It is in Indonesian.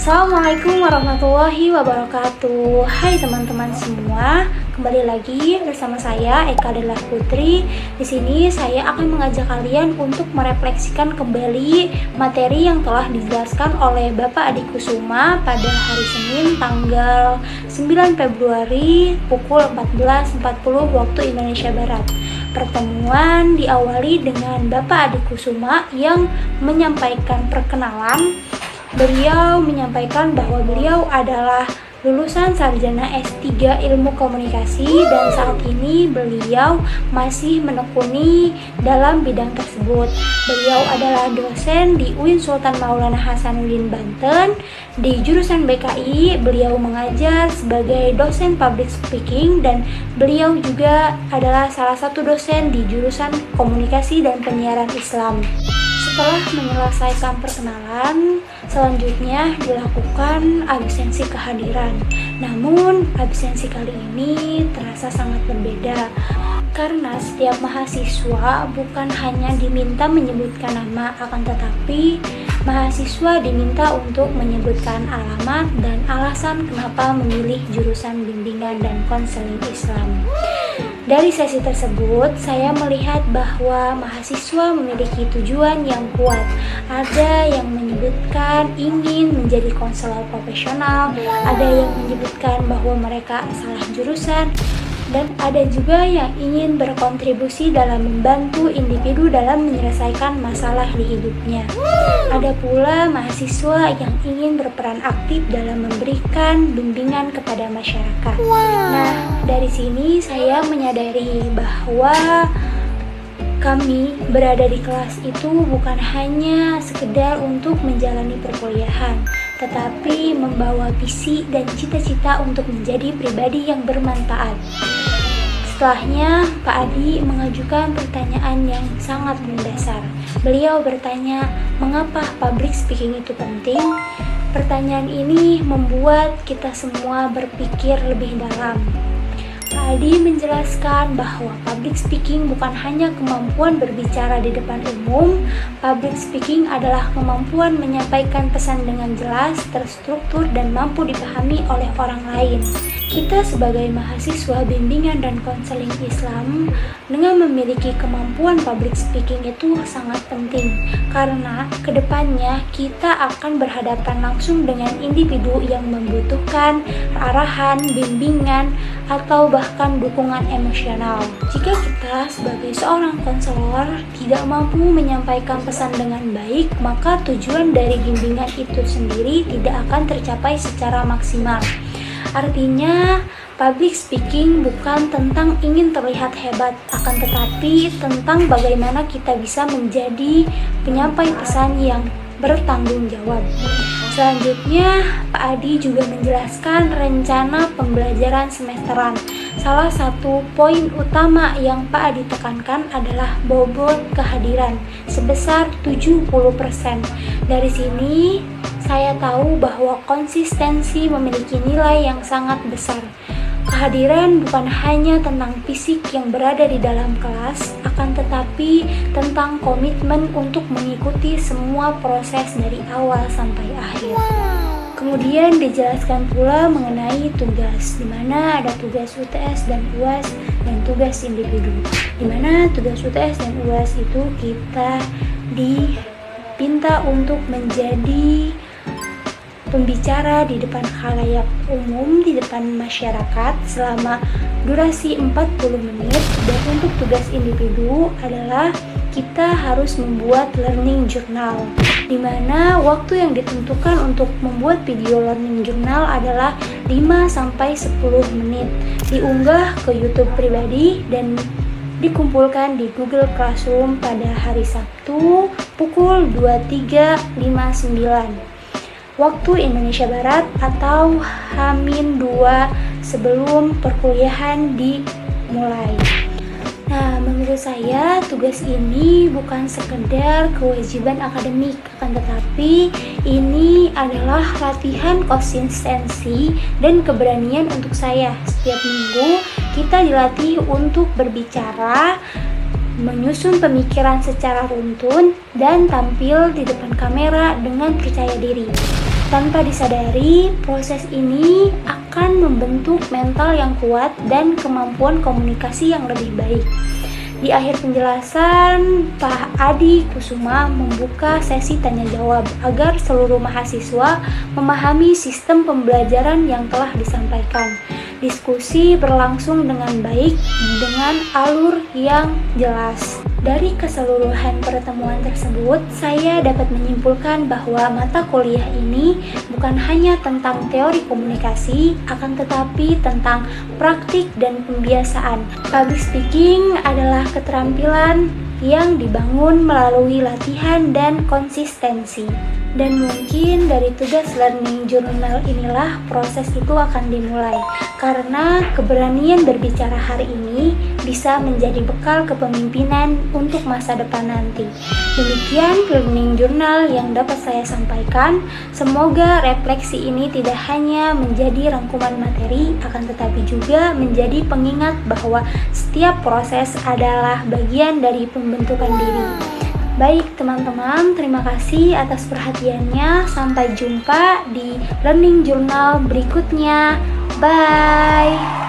Assalamualaikum warahmatullahi wabarakatuh. Hai teman-teman semua, kembali lagi bersama saya Eka Della Putri. Di sini saya akan mengajak kalian untuk merefleksikan kembali materi yang telah dijelaskan oleh Bapak Adi Kusuma pada hari Senin tanggal 9 Februari pukul 14.40 waktu Indonesia Barat. Pertemuan diawali dengan Bapak Adi Kusuma yang menyampaikan perkenalan. Beliau menyampaikan bahwa beliau adalah lulusan sarjana S3 Ilmu Komunikasi dan saat ini beliau masih menekuni dalam bidang tersebut. Beliau adalah dosen di UIN Sultan Maulana Hasanuddin Banten. Di jurusan BKI, beliau mengajar sebagai dosen public speaking dan beliau juga adalah salah satu dosen di jurusan Komunikasi dan Penyiaran Islam. Setelah menyelesaikan perkenalan, selanjutnya dilakukan absensi kehadiran. Namun, absensi kali ini terasa sangat berbeda karena setiap mahasiswa bukan hanya diminta menyebutkan nama, akan tetapi mahasiswa diminta untuk menyebutkan alamat dan alasan kenapa memilih jurusan bimbingan dan konseling Islam. Dari sesi tersebut, saya melihat bahwa mahasiswa memiliki tujuan yang kuat. Ada yang menyebutkan ingin menjadi konselor profesional, ada yang menyebutkan bahwa mereka salah jurusan, dan ada juga yang ingin berkontribusi dalam membantu individu dalam menyelesaikan masalah di hidupnya. Ada pula mahasiswa yang ingin berperan aktif dalam memberikan bimbingan kepada masyarakat. Nah, dari sini saya menyadari bahwa kami berada di kelas itu bukan hanya sekedar untuk menjalani perkuliahan, tetapi membawa visi dan cita-cita untuk menjadi pribadi yang bermanfaat. Setelahnya, Pak Adi mengajukan pertanyaan yang sangat mendasar. Beliau bertanya, mengapa public speaking itu penting? Pertanyaan ini membuat kita semua berpikir lebih dalam. Pak Adi menjelaskan bahwa public speaking bukan hanya kemampuan berbicara di depan umum. Public speaking adalah kemampuan menyampaikan pesan dengan jelas, terstruktur, dan mampu dipahami oleh orang lain. Kita sebagai mahasiswa bimbingan dan konseling Islam dengan memiliki kemampuan public speaking itu sangat penting karena kedepannya kita akan berhadapan langsung dengan individu yang membutuhkan arahan, bimbingan, atau bahkan dukungan emosional. Jika kita sebagai seorang konselor tidak mampu menyampaikan pesan dengan baik, maka tujuan dari bimbingan itu sendiri tidak akan tercapai secara maksimal. Artinya, public speaking bukan tentang ingin terlihat hebat, akan tetapi tentang bagaimana kita bisa menjadi penyampai pesan yang bertanggung jawab. Selanjutnya, Pak Adi juga menjelaskan rencana pembelajaran semesteran. Salah satu poin utama yang Pak Adi tekankan adalah bobot kehadiran sebesar 70%. Dari sini, saya tahu bahwa konsistensi memiliki nilai yang sangat besar. Kehadiran bukan hanya tentang fisik yang berada di dalam kelas, akan tetapi tentang komitmen untuk mengikuti semua proses dari awal sampai akhir. Kemudian dijelaskan pula mengenai tugas, di mana ada tugas UTS dan UAS dan tugas individu. Di mana tugas UTS dan UAS itu kita dipinta untuk menjadi pembicara di depan khalayak umum, di depan masyarakat selama durasi 40 menit. Dan untuk tugas individu adalah kita harus membuat learning journal, di mana waktu yang ditentukan untuk membuat video learning journal adalah 5-10 menit. Diunggah ke YouTube pribadi dan dikumpulkan di Google Classroom pada hari Sabtu pukul 23.59 waktu Indonesia Barat atau H-2 sebelum perkuliahan dimulai. Nah, menurut saya tugas ini bukan sekedar kewajiban akademik, akan tetapi ini adalah latihan konsistensi dan keberanian untuk saya. Setiap minggu kita dilatih untuk berbicara, menyusun pemikiran secara runtun, dan tampil di depan kamera dengan percaya diri. Tanpa disadari, proses ini akan membentuk mental yang kuat dan kemampuan komunikasi yang lebih baik. Di akhir penjelasan, Pak Adi Kusuma membuka sesi tanya jawab agar seluruh mahasiswa memahami sistem pembelajaran yang telah disampaikan. Diskusi berlangsung dengan baik dengan alur yang jelas. Dari keseluruhan pertemuan tersebut, saya dapat menyimpulkan bahwa mata kuliah ini bukan hanya tentang teori komunikasi, akan tetapi tentang praktik dan pembiasaan. Public speaking adalah keterampilan yang dibangun melalui latihan dan konsistensi. Dan mungkin dari tugas learning journal inilah proses itu akan dimulai. Karena keberanian berbicara hari ini bisa menjadi bekal kepemimpinan untuk masa depan nanti. Demikian learning journal yang dapat saya sampaikan. Semoga refleksi ini tidak hanya menjadi rangkuman materi, akan tetapi juga menjadi pengingat bahwa setiap proses adalah bagian dari pembentukan diri. Baik teman-teman, terima kasih atas perhatiannya. Sampai jumpa di learning journal berikutnya. Bye.